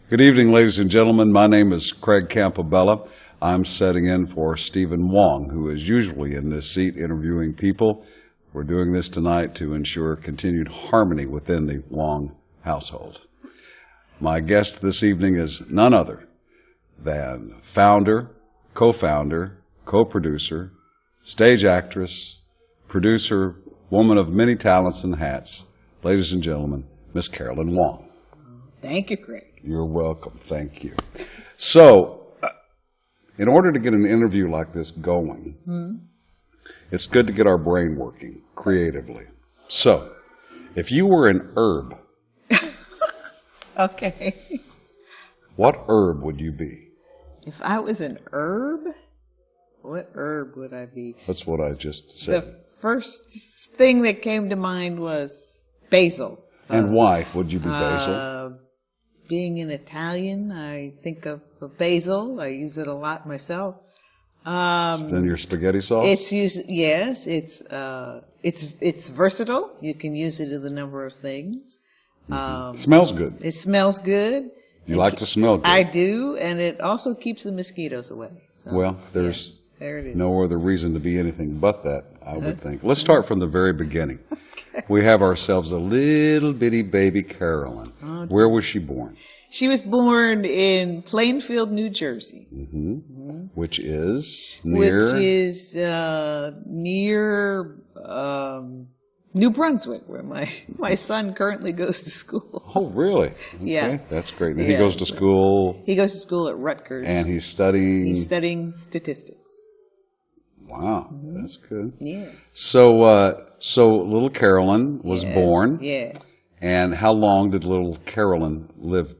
Good evening, ladies and gentlemen. My name is Craig Campobella. I'm setting in for Stephen Wong, who is usually in this seat interviewing people. We're doing this tonight to ensure continued harmony within the Wong household. My guest this evening is none other than founder, co-founder, co-producer, stage actress, producer, woman of many talents and hats, ladies and gentlemen, Miss Carolyn Wong. Thank you, Craig. You're welcome. Thank you. So, in order to get an interview like this going, it's good to get our brain working creatively. So, if you were an herb, Okay. what herb would you be? If I was an herb, what herb would I be? That's what I just said. The first thing that came to mind was basil. And why would you be basil? Being an Italian, I think of basil. I use it a lot myself. In your spaghetti sauce? It's used. Yes, it's versatile. You can use it in a number of things. Smells good. It smells good. You like to smell good. I do, and it also keeps the mosquitoes away. So, Well, there's there it is. no other reason to be anything but that, I would think. Let's start from the very beginning. We have ourselves a little bitty baby Carolyn. Where was she born? She was born in Plainfield, New Jersey. Which is near? Which is near New Brunswick, where my son currently goes to school. Oh, really? Okay, Yeah. that's great. And Yeah. he goes to school, He goes to school at Rutgers. and he's studying. He's studying statistics. Wow, that's good. Yeah. So little Carolyn was born. Yes. And how long did little Carolyn live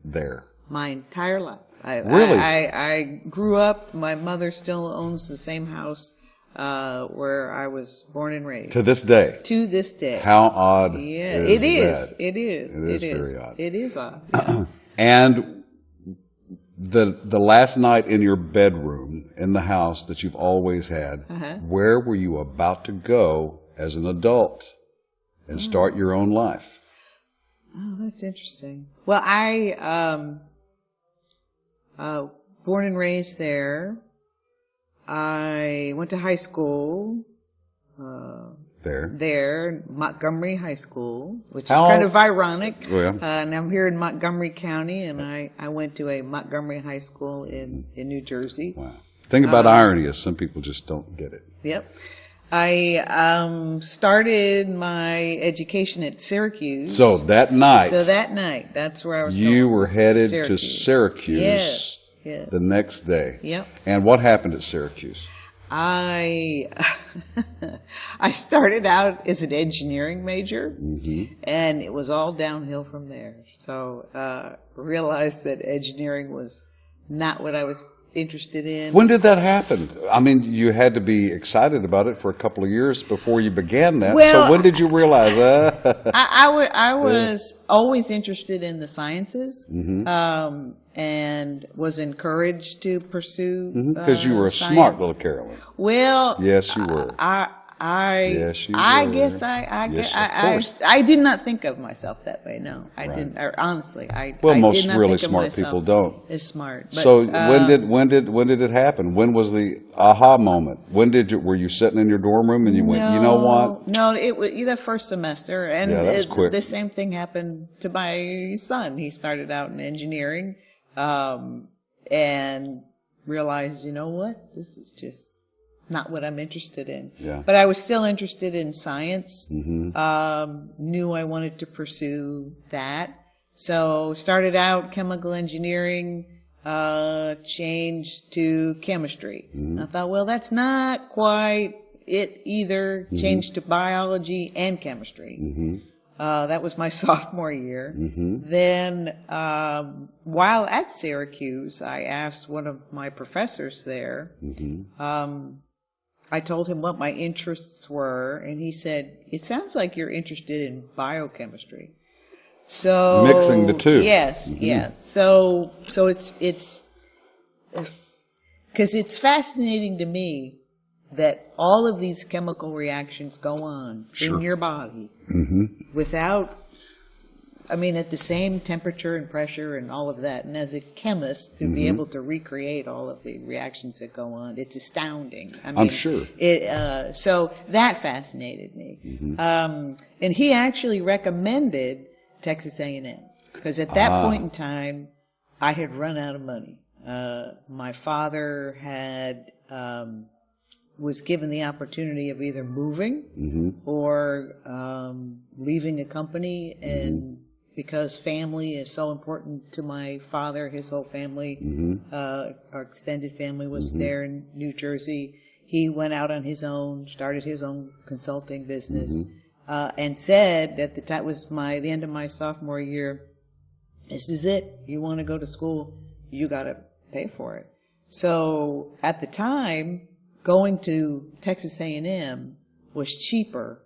there? My entire life. Really? I grew up. My mother still owns the same house where I was born and raised. To this day. To this day. How odd Yeah, is it is. that? It is. It is very odd. It is odd. Yeah. And the last night in your bedroom in the house that you've always had, where were you about to go as an adult and start your own life? Oh, that's interesting. Well, I born and raised there. I went to high school. There, Montgomery High School, which is kind of ironic. Yeah. And I'm here in Montgomery County, and I went to a Montgomery High School in New Jersey. Wow. The thing about irony is some people just don't get it. Yep. I started my education at Syracuse. So that night, that's where I was going. you were headed to Syracuse Yes. the next day. Yep. And what happened at Syracuse? I started out as an engineering major, and it was all downhill from there. So realized that engineering was not what I was interested in. When did that happen? I mean, you had to be excited about it for a couple of years before you began that. Well, so when did you realize that? I was always interested in the sciences, and was encouraged to pursue Because you were a science. smart little Carolyn. Well, Yes, you were. Yes, you I were. guess Yes, of course. I did not think of myself that way. No, I didn't. Or honestly, Well, I most did not really think of smart myself people don't. as smart. But, So when did it happen? When was the aha moment? Were you sitting in your dorm room and you went, you know what? No, it was the first semester, and Yeah, that was quick. the same thing happened to my son. He started out in engineering, and realized, you know what, this is just not what I'm interested in. Yeah. But I was still interested in science. Knew I wanted to pursue that. So started out chemical engineering, changed to chemistry. And I thought, well, that's not quite it either. Changed to biology and chemistry. That was my sophomore year. Then, while at Syracuse, I asked one of my professors there, I told him what my interests were, and he said, it sounds like you're interested in biochemistry. So Mixing the two. Yes, yeah. So it's because it's fascinating to me that all of these chemical reactions go on in your body without I mean, at the same temperature and pressure and all of that. And as a chemist, to be able to recreate all of the reactions that go on, it's astounding. I mean, I'm sure. So that fascinated me. And he actually recommended Texas A&M because at that point in time, I had run out of money. My father had was given the opportunity of either moving or leaving a company, and because family is so important to my father, his whole family, our extended family was there in New Jersey. He went out on his own, started his own consulting business, and said that was the end of my sophomore year, this is it. You want to go to school, you got to pay for it. So at the time, going to Texas A&M was cheaper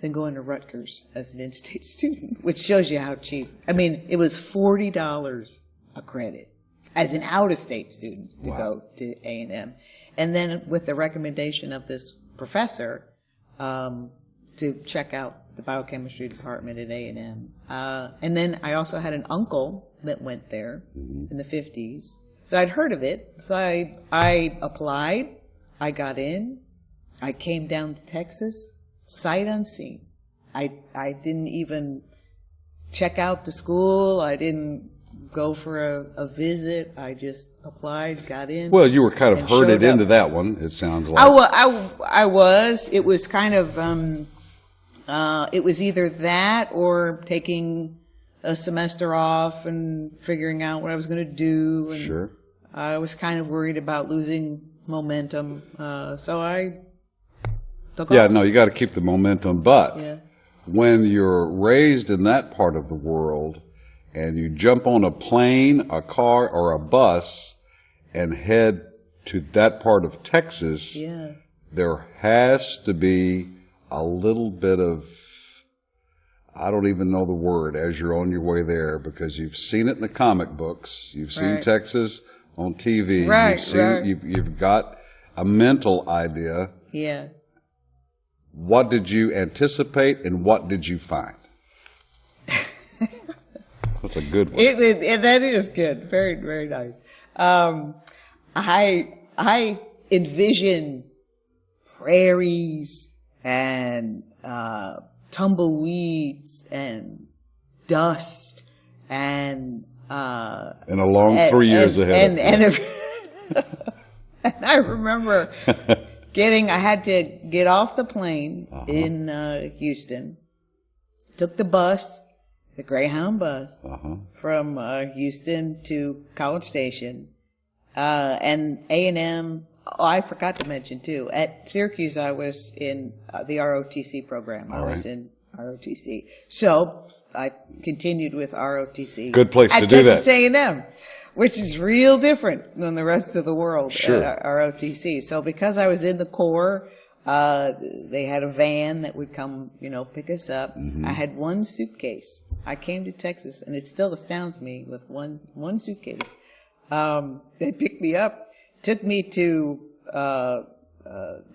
than going to Rutgers as an in-state student, which shows you how cheap. I mean, it was $40 a credit as an out-of-state student to go to A&M. And then with the recommendation of this professor to check out the biochemistry department at A&M. And then I also had an uncle that went there in the 50s. So I'd heard of it. So I applied. I got in. I came down to Texas, sight unseen. I didn't even check out the school. I didn't go for a visit. I just applied, got in. Well, you were kind of herded into that one, it sounds like. I was. It was kind of, it was either that or taking a semester off and figuring out what I was going to do. And sure. I was kind of worried about losing momentum. So I took off. Yeah, no, you got to keep the momentum. But when you're raised in that part of the world and you jump on a plane, a car, or a bus and head to that part of Texas, there has to be a little bit of, I don't even know the word, as you're on your way there, because you've seen it in the comic books. You've seen Texas on TV. You've got a mental idea. Yeah. What did you anticipate and what did you find? That's a good one. That is good. Very, very nice. I envision prairies and tumbleweeds and dust and a long 3 years ahead. And I remember I had to get off the plane in Houston, took the bus, the Greyhound bus, from Houston to College Station, and A&M. Oh, I forgot to mention, too, at Syracuse I was in the ROTC program. I was in ROTC. So I continued with ROTC. Good place to do that. At Texas A&M, which is real different than the rest of the world at ROTC. So because I was in the Corps, they had a van that would come, pick us up. I had one suitcase. I came to Texas, and it still astounds me with one suitcase. They picked me up, took me to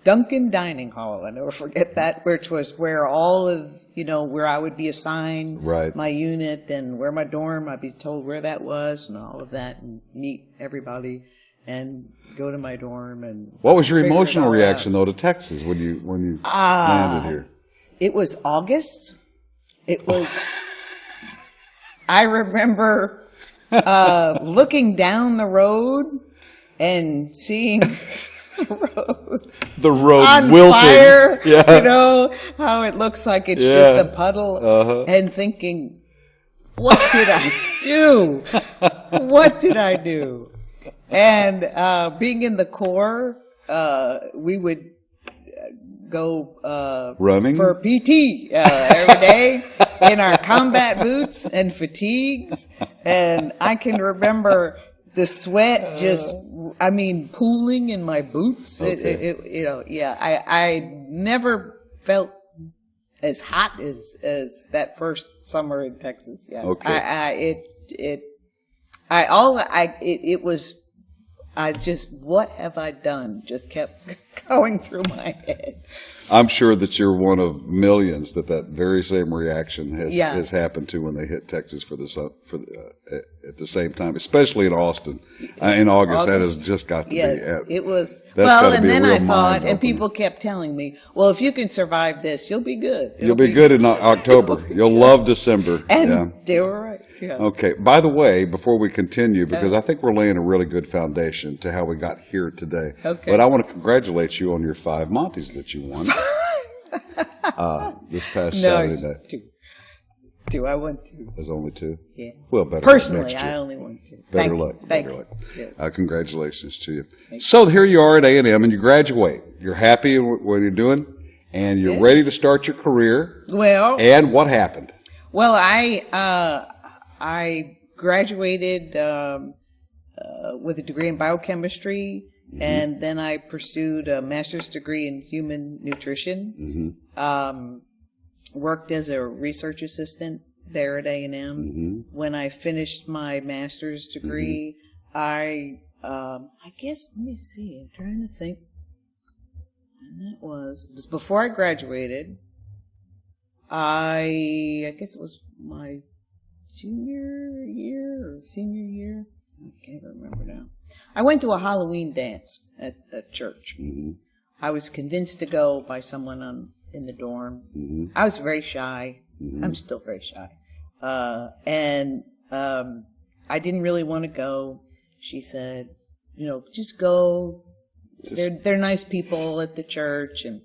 Duncan Dining Hall. I never forget that, which was where all of, where I would be assigned my unit and where my dorm, I'd be told where that was and all of that, and meet everybody and go to my dorm. And what was your emotional reaction, though, to Texas when you landed here? It was August. It was, I remember looking down the road and seeing the road on wilting. Fire, how it looks like it's just a puddle, and thinking, what did I do? What did I do? And being in the Corps, we would go running for PT every day in our combat boots and fatigues, and I can remember the sweat just, pooling in my boots. I never felt as hot as that first summer in Texas. Yeah. Okay. what have I done? Just kept going through my head. I'm sure that you're one of millions that very same reaction has Yeah. has happened to when they hit Texas at the same time, especially in Austin in August. That has just got to Yes, be. it was. That's Well, gotta and be a then real I thought, and mind-opener. people kept telling me, well, if you can survive this, you'll be good. You'll be good in October. You'll love December. And yeah. they were right. Yeah. Okay. By the way, before we continue, because I think we're laying a really good foundation to how we got here today. Okay. But I want to congratulate you on your 5 Monties that you won this past Saturday it's night. two. I won 2. There's only 2. Yeah. Well, better luck Personally, next year. I only won 2. Better luck. Thank Better you. luck. Yeah. Congratulations to you. So here you are at A&M, and you graduate. You're happy with what you're doing, and you're ready to start your career. Well, And what happened? Well, I graduated with a degree in biochemistry, and then I pursued a master's degree in human nutrition. Worked as a research assistant there at A&M. When I finished my master's degree, I guess, let me see, I'm trying to think. And it was before I graduated. I guess it was my junior year or senior year. I can't remember now. I went to a Halloween dance at a church. I was convinced to go by someone in the dorm. I was very shy. I'm still very shy. And I didn't really want to go. She said, just go. They're nice people at the church. And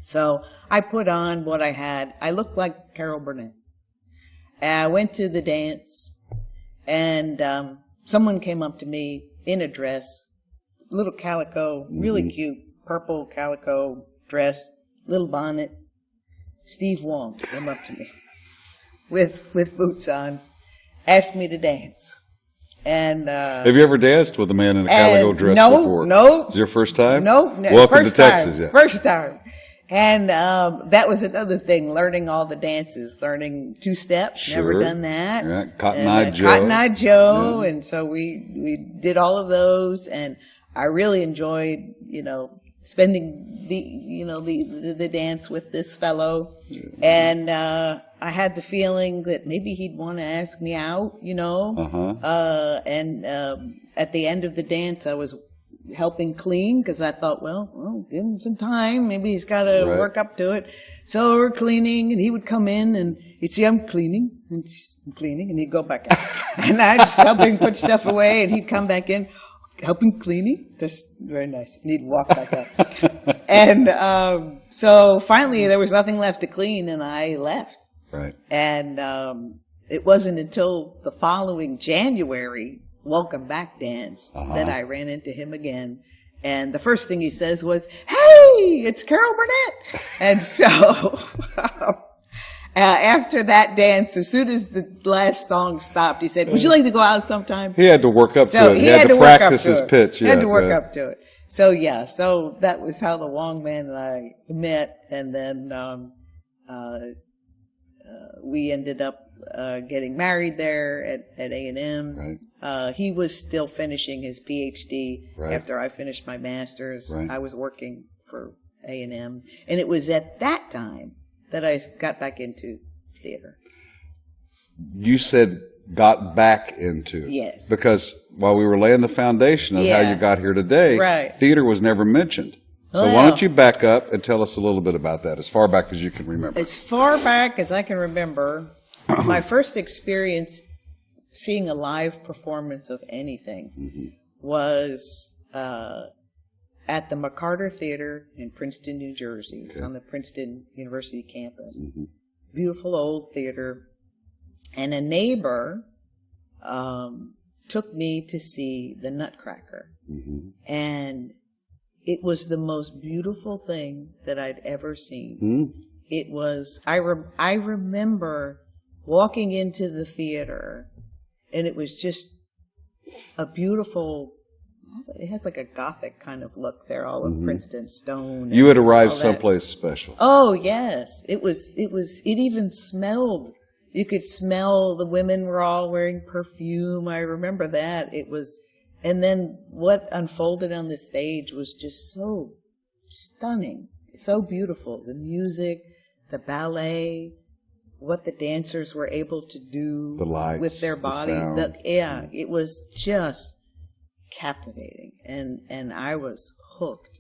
so I put on what I had. I looked like Carol Burnett. And I went to the dance, and someone came up to me in a dress, little calico, really cute, purple calico dress, little bonnet. Steve Wong came up to me with boots on, asked me to dance. And Have you ever danced with a man in a calico dress before? No. Is it your first time? No. Welcome first to Texas. Time, Yeah. First time. And that was another thing, learning all the dances, learning two-step, never Sure. done that. Yeah, Cotton-Eye Joe. Cotton-Eye Joe, and so we did all of those, and I really enjoyed, spending the dance with this fellow, and I had the feeling that maybe he'd want to ask me out, and at the end of the dance, I was helping clean because I thought, well, give him some time. Maybe he's got to work up to it. So we're cleaning, and he would come in, and he'd see I'm cleaning, and he'd go back out. And I'd just help him put stuff away, and he'd come back in, helping cleaning. Just very nice. And he'd walk back out. And so finally there was nothing left to clean, and I left. Right. And it wasn't until the following January welcome back dance that I ran into him again. And the first thing he says was, "Hey, it's Carol Burnett." And so after that dance, as soon as the last song stopped, he said, "Would you like to go out sometime?" He had to work up to it. He had to practice his pitch. He had to work up to it. So so that was how the Wong man and I met. And then we ended up getting married there at A&M. Right. He was still finishing his PhD after I finished my master's. Right. I was working for A&M. And it was at that time that I got back into theater. You said got back into. Yes. Because while we were laying the foundation of how you got here today, theater was never mentioned. So why don't you back up and tell us a little bit about that, as far back as you can remember. As far back as I can remember, my first experience seeing a live performance of anything was at the McCarter Theater in Princeton, New Jersey. It's on the Princeton University campus. Beautiful old theater. And a neighbor took me to see The Nutcracker. And it was the most beautiful thing that I'd ever seen. It was, I remember walking into the theater, and it was just a beautiful, it has like a Gothic kind of look there, all of Princeton stone. You had arrived someplace special. Oh, yes. It even smelled. You could smell the women were all wearing perfume. I remember that. And then what unfolded on the stage was just so stunning, so beautiful. The music, the ballet, what the dancers were able to do The lights, with their the body. sound. It was just captivating. And I was hooked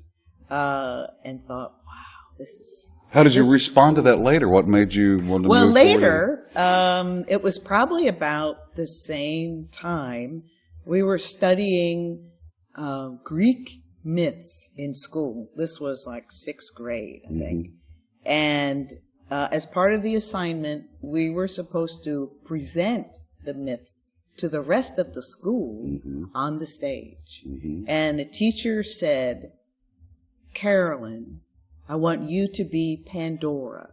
and thought, wow, this is... How did you this- respond to that later? What made you want to Well, move forward? later, it was probably about the same time we were studying Greek myths in school. This was like 6th grade, I think. And as part of the assignment, we were supposed to present the myths to the rest of the school on the stage. And the teacher said, Carolyn, I want you to be Pandora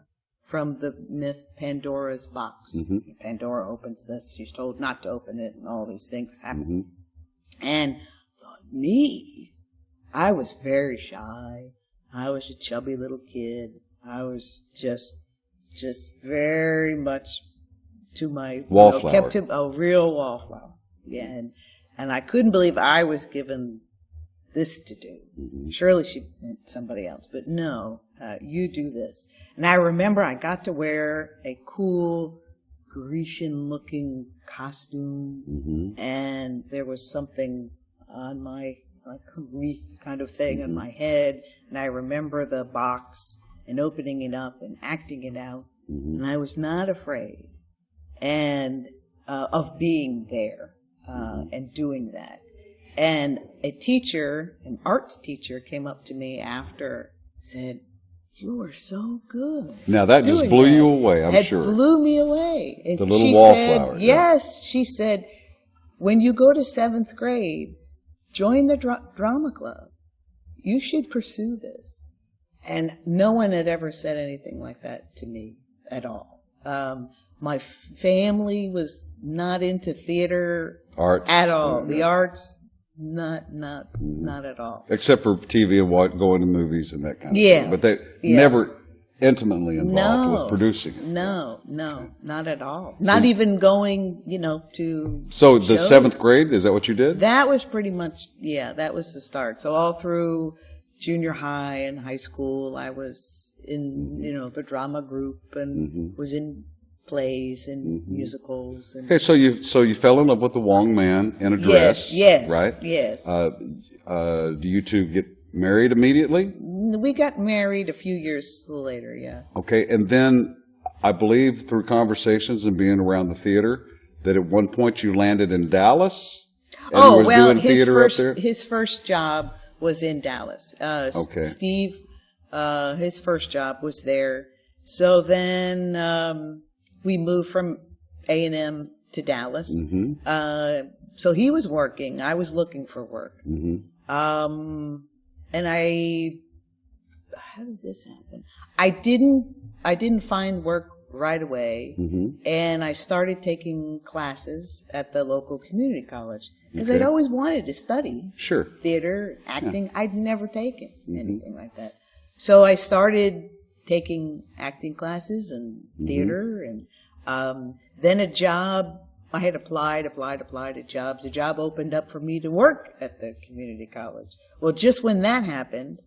from the myth Pandora's Box. Pandora opens this. She's told not to open it, and all these things happen. And I thought, me? I was very shy. I was a chubby little kid. I was just very much to my Wallflower. kept to a real wallflower. Yeah, and I couldn't believe I was given this to do. Surely she meant somebody else, but no, you do this. And I remember I got to wear a cool Grecian-looking costume, and there was something on my, like a wreath kind of thing on my head, and I remember the box and opening it up and acting it out, and I was not afraid and of being there and doing that. And a teacher, an art teacher, came up to me after and said, "You were so good." Now that just doing blew that." you away, I'm It sure. blew me away. And The little she wallflower, said, yeah. yes, she said, when you go to 7th grade, join the drama club. You should pursue this. And no one had ever said anything like that to me at all. My family was not into theater Arts. at all. The arts, not at all. Except for TV and going to movies and that kind of Yeah. thing. But they Yeah. never intimately involved No. with producing it. No, not at all. Not even going, to So the shows. 7th grade, is that what you did? That was pretty much, that was the start. So all through junior high and high school, I was in, the drama group and was in plays and musicals. And Okay, so you fell in love with the Wong man in a dress, yes, right? yes. Do you two get married immediately? We got married a few years later, yeah. Okay, and then I believe through conversations and being around the theater that at one point you landed in Dallas and was doing theater up there? his first job was in Dallas. Okay. Steve, his first job was there. So then we moved from A&M to Dallas. So he was working. I was looking for work. And how did this happen? I didn't find work right away, and I started taking classes at the local community college because I'd always wanted to study Sure. theater, acting. I'd never taken anything like that. So I started taking acting classes and theater, and then a job. I had applied to jobs. A job opened up for me to work at the community college. Well, just when that happened,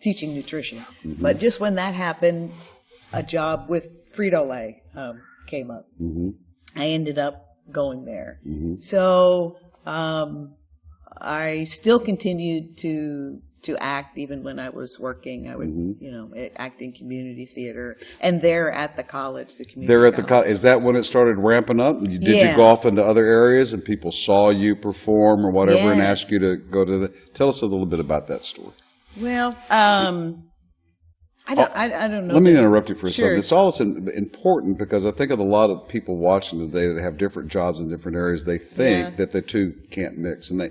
teaching nutrition, but just when that happened, a job with Frito-Lay came up. I ended up going there. So I still continued to act even when I was working. I would, act in community theater, and there at the college, the community. There at the college, is that when it started ramping up? Did you go off into other areas and people saw you perform or whatever and asked you to go to the? Tell us a little bit about that story. Well, I don't know. Let me interrupt you for a Sure. second. It's all important because I think of a lot of people watching today that have different jobs in different areas. They think that the two can't mix, and they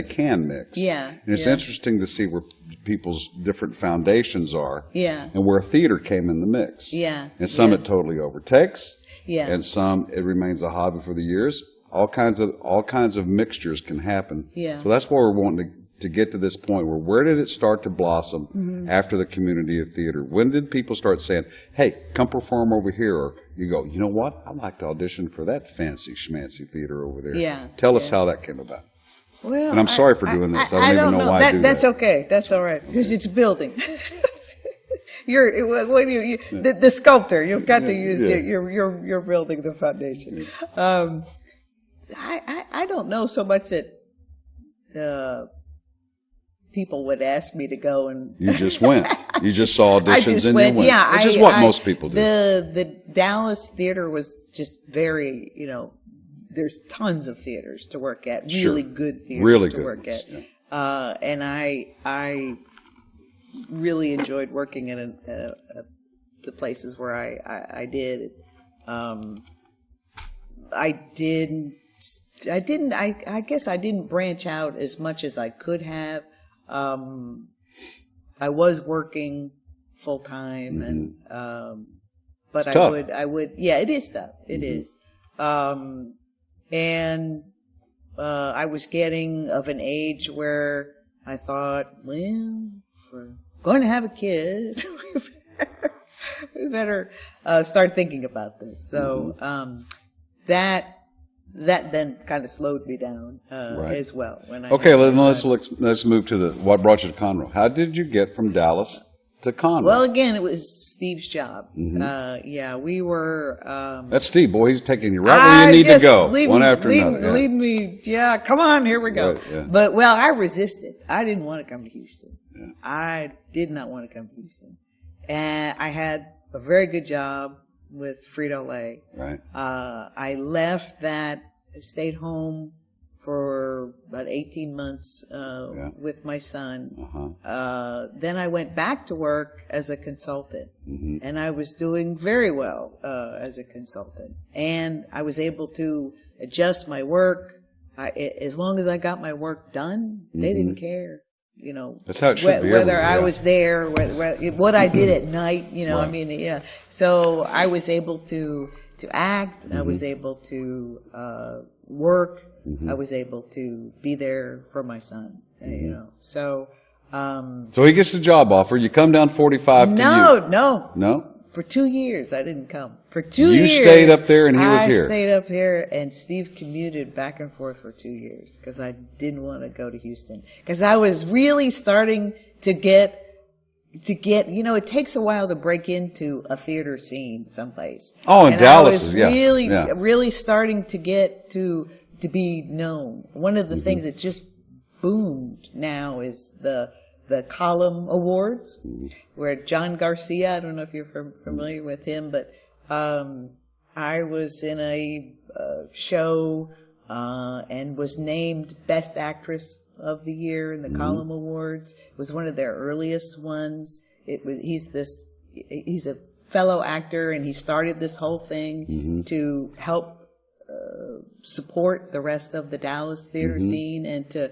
can mix. Yeah. And it's interesting to see where people's different foundations are. Yeah. And where theater came in the mix. Yeah. And some it totally overtakes. Yeah. And some it remains a hobby for the years. All kinds of mixtures can happen. Yeah. So that's why we're wanting to get to this point where did it start to blossom after the community of theater? When did people start saying, hey, come perform over here? Or you go, you know what? I'd like to audition for that fancy schmancy theater over there. Yeah. Tell us how that came about. Well, And I'm sorry for doing this. I don't even know why I do That's that. okay. That's all right because it's building. The sculptor. You've got to use Yeah. you're building the foundation. I don't know so much that people would ask me to go and. You just went. You just saw auditions I just and went. you went. Yeah, which is what most people do. The Dallas theater was just very, there's tons of theaters to work at, really good theaters Really to good work ones, at, and I really enjoyed working in the places where I did. I guess I didn't branch out as much as I could have. I was working full time, and but It's tough. I would, yeah, it is tough. It is. And I was getting of an age where I thought, well, if we're going to have a kid, we better start thinking about this. So that then kind of slowed me down as well. When I Okay, had my son. let's move to what brought you to Conroe. How did you get from Dallas to Conroe? Well, again, it was Steve's job. Yeah, we were. That's Steve, boy. He's taking you right where you need to go, one after another. Yeah. Leave me. Yeah, come on, here we go. Right, yeah. But I resisted. I didn't want to come to Houston. Yeah. I did not want to come to Houston, and I had a very good job with Frito-Lay. Right. I left that, stayed home for about 18 months with my son. Then I went back to work as a consultant, and I was doing very well as a consultant. And I was able to adjust my work. As long as I got my work done, they didn't care. That's how it should be whether everywhere, I yeah. was there, what I did at night, right. I mean, yeah. So I was able to act, I was able to work, I was able to be there for my son, So So he gets the job offer. You come down 45 to you. No. For 2 years, I didn't come. For 2 years. You stayed up there and he was here. I stayed up here, and Steve commuted back and forth for 2 years because I didn't want to go to Houston. Because I was really starting to get, it takes a while to break into a theater scene someplace. Oh, in Dallas, I was yeah. really starting to get to be known. One of the things that just boomed now is the Column Awards, where John Garcia, I don't know if you're familiar with him, but I was in a show and was named Best Actress of the Year in the Column Awards. It was one of their earliest ones. He's a fellow actor, and he started this whole thing to help support the rest of the Dallas theater scene and to,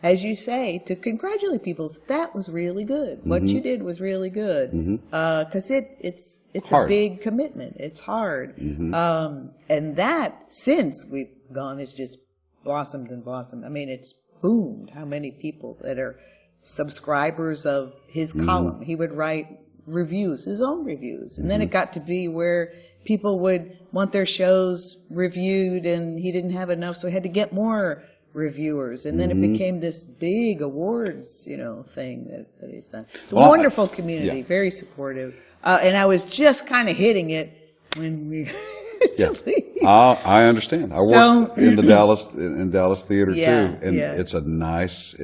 as you say, to congratulate people. That was really good. What you did was really good. Because it's a big commitment. It's hard. And that, since we've gone, it's just blossomed and blossomed. I mean, it's boomed how many people that are subscribers of his column. He would write reviews, his own reviews. And then it got to be where people would want their shows reviewed, and he didn't have enough, so he had to get more reviewers, and then it became this big awards, thing that he's done. It's a wonderful community, very supportive, and I was just kind of hitting it when we to leave. I understand. I worked in the Dallas theater too, and it's a nice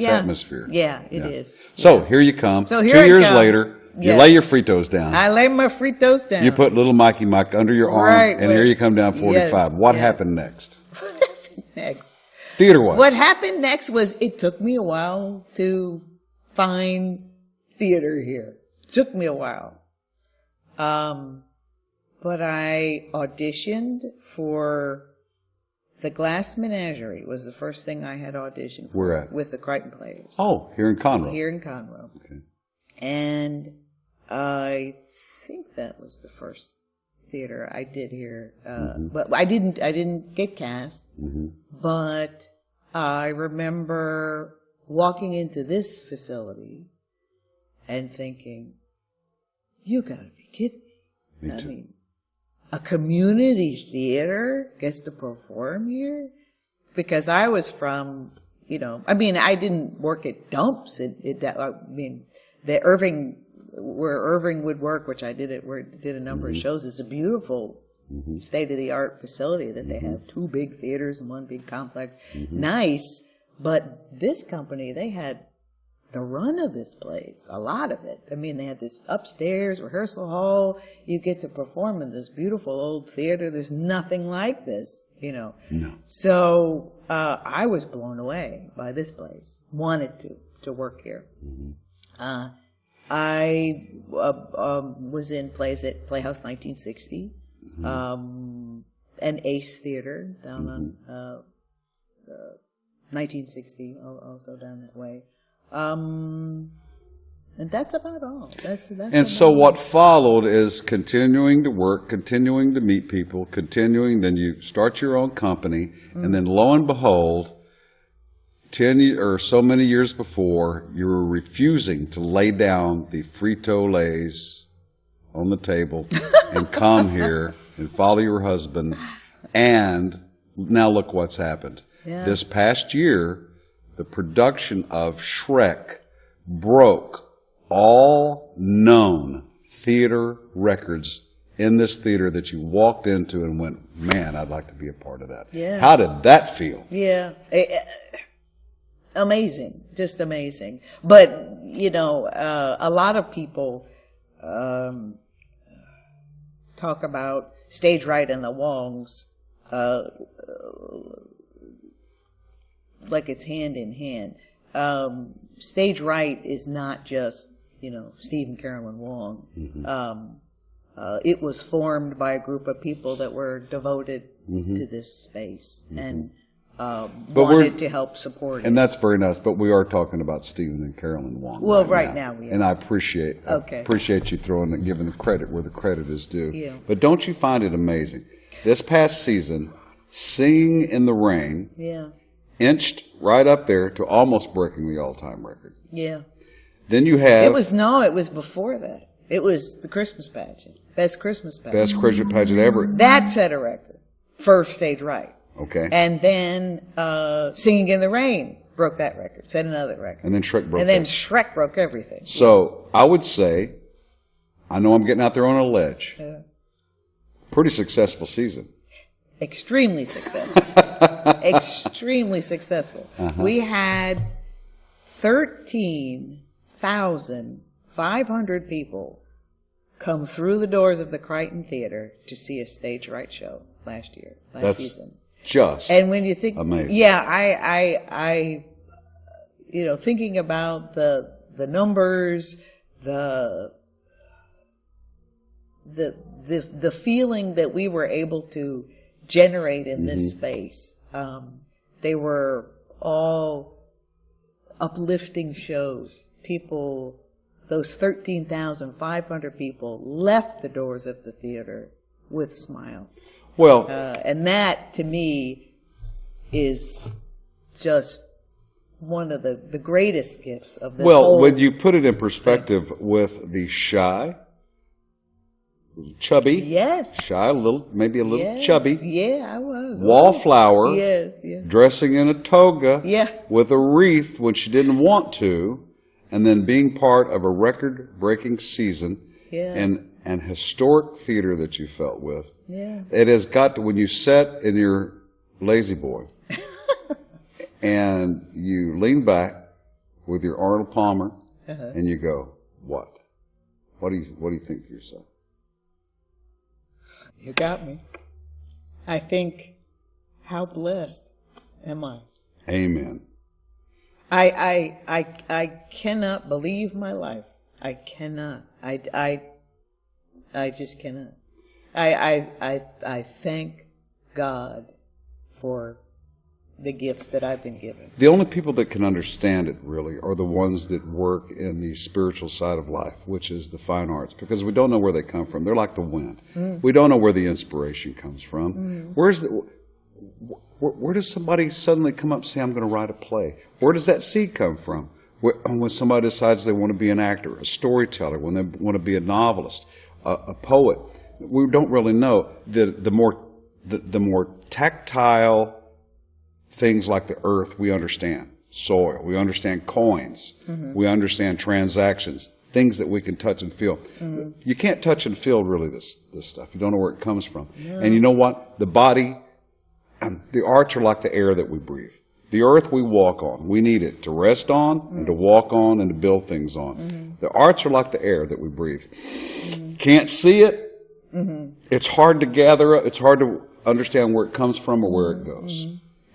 atmosphere. Yeah, it is. So here you come. So 2 here I years come. later, you lay your Fritos down. I lay my Fritos down. You put little Mikey Mike under your arm, and here you come down 45. What happened next? What happened next? Theater-wise. What happened next was it took me a while to find theater here. It took me a while. But I auditioned for The Glass Menagerie was the first thing I had auditioned for. Where at? With the Crighton Players. Oh, here in Conroe. Here in Conroe. Okay. And I think that was the first theater I did here. But I didn't get cast. But I remember walking into this facility and thinking, you gotta be kidding me. Me too. I mean, a community theater gets to perform here? because I was from, I mean, I didn't work at dumps. The Irving, where Irving would work, which I did did a number of shows, is a beautiful state-of-the-art facility that they have 2 big theaters and 1 big complex. Nice, but this company, they had the run of this place, a lot of it. I mean, they had this upstairs rehearsal hall. You get to perform in this beautiful old theater. There's nothing like this, No. So I was blown away by this place. Wanted to work here. I was in plays at Playhouse 1960, and Ace Theater down on 1960, also down that way. And that's about all. And so what followed is continuing to work, continuing to meet people, then you start your own company, and then lo and behold, 10 or so many years before, you were refusing to lay down the Frito-Lays on the table and come here and follow your husband, and now look what's happened. Yeah. This past year, the production of Shrek broke all known theater records in this theater that you walked into and went, man, I'd like to be a part of that. Yeah. How did that feel? Yeah. Amazing. Just amazing. But, a lot of people talk about Stage Right and the Wongs like it's hand in hand. Stage Right is not just, Steve and Carolyn Wong. It was formed by a group of people that were devoted to this space and wanted to help support it. And that's very nice, but we are talking about Stephen and Carolyn Wong. Well, right now we are. And I appreciate you giving the credit where the credit is due. Yeah. But don't you find it amazing? This past season, Singing in the Rain inched right up there to almost breaking the all-time record. Yeah. Then you have... It was before that. It was the Christmas pageant. Best Christmas pageant. Best Christmas pageant ever. That set a record for Stage Right. Okay. And then Singing in the Rain broke that record, set another record. And then Shrek broke And then Shrek broke everything. So I would say, I know I'm getting out there on a ledge. Pretty successful season. Extremely successful. Extremely successful. We had 13,500 people come through the doors of the Crighton Theater to see a Stage Right show last season. Just and when you think, amazing. Yeah, I thinking about the numbers, the feeling that we were able to generate in this space. They were all uplifting shows. People, those 13,500 people left the doors of the theater with smiles. Well, and that to me is just one of the greatest gifts of this whole when you put it in perspective with the shy, chubby, shy, maybe a little chubby, I was wallflower, dressing in a toga, with a wreath when she didn't want to, and then being part of a record-breaking season, and historic theater that you felt with. It has got to, when you sat in your lazy boy and you lean back with your Arnold Palmer and you go, what? What do you think to yourself? You got me. I think, how blessed am I? Amen. I cannot believe my life. I cannot. I just cannot. I thank God for the gifts that I've been given. The only people that can understand it, really, are the ones that work in the spiritual side of life, which is the fine arts, because we don't know where they come from. They're like the wind. We don't know where the inspiration comes from. Where does somebody suddenly come up and say, I'm going to write a play? Where does that seed come from? When somebody decides they want to be an actor, a storyteller, when they want to be a novelist, a poet. We don't really know. The more tactile things like the earth, we understand. Soil, we understand coins, we understand transactions, things that we can touch and feel. You can't touch and feel really this stuff. You don't know where it comes from. And you know what? The body, the arts are like the air that we breathe. The earth we walk on, we need it to rest on and to walk on and to build things on. The arts are like the air that we breathe. Can't see it. It's hard to gather up. It's hard to understand where it comes from or where it goes.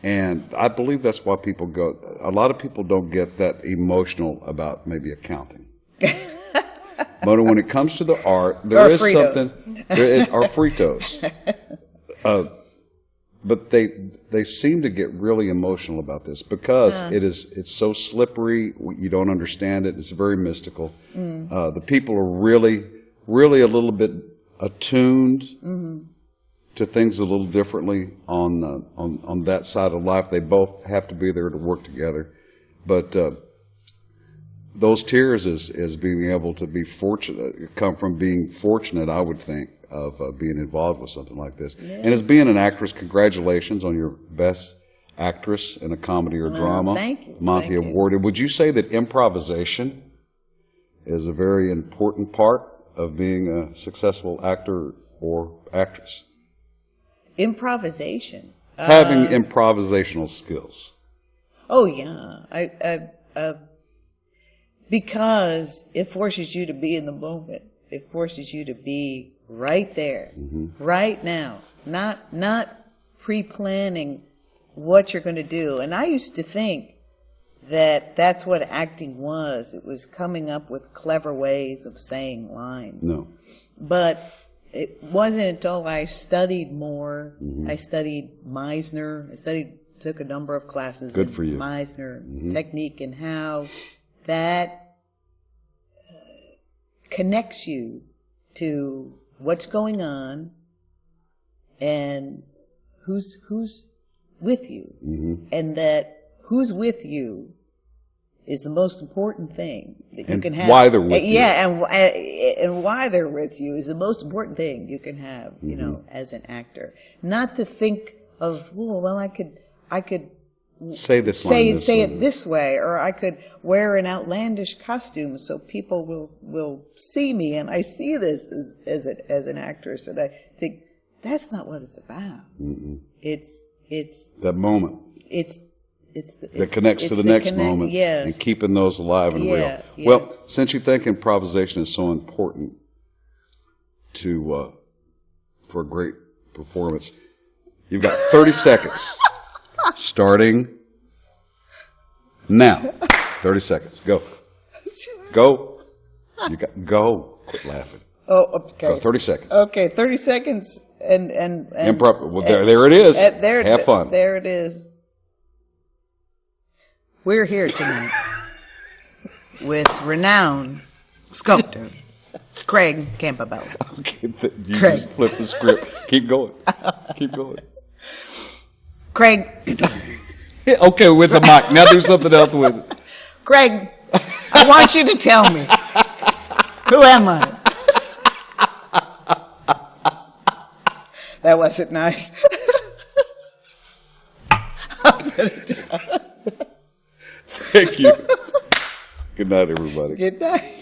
And I believe that's why people go. A lot of people don't get that emotional about maybe accounting. But when it comes to the art, there is Fritos. something. Or Fritos. But they seem to get really emotional about this because it's so slippery. You don't understand it. It's very mystical. The people are really a little bit attuned to things a little differently on that side of life. They both have to be there to work together. But those tears is being able to be fortunate, come from being fortunate, I would think, of being involved with something like this. And as being an actress, congratulations on your Best Actress in a Comedy or Drama. Thank you. Monty awarded. Would you say that improvisation is a very important part of being a successful actor or actress? Improvisation. Having improvisational skills. Oh yeah, because it forces you to be in the moment. It forces you to be right there, right now, not pre-planning what you're going to do. And I used to think that that's what acting was. It was coming up with clever ways of saying lines. No. But it wasn't until I studied more. I studied Meisner. Took a number of classes in Meisner technique and how that connects you to what's going on and who's with you, and that who's with you is the most important thing that you can have. Why they're with you. Yeah, and why they're with you is the most important thing you can have, you know, as an actor. Not to think of, well, I could say this line say it this way, or I could wear an outlandish costume so people will see me and I see this as an actress, and I think that's not what it's about. It's that moment. That connects to the next moment, yes. and keeping those alive and real. Yeah. Well, since you think improvisation is so important for a great performance, you've got 30 seconds, starting now. 30 seconds. Go. Go. Quit laughing. Oh, okay. Go, 30 seconds. Okay, 30 seconds and Improv. Well, there it is. Have fun. There it is. We're here tonight with renowned sculptor Craig Campobello. Okay, you just flipped the script. Keep going. Keep going. Craig. Okay, with a mic. Now do something else with it. Craig, I want you to tell me, who am I? That wasn't nice. I'll put it down. Thank you. Good night, everybody. Good night.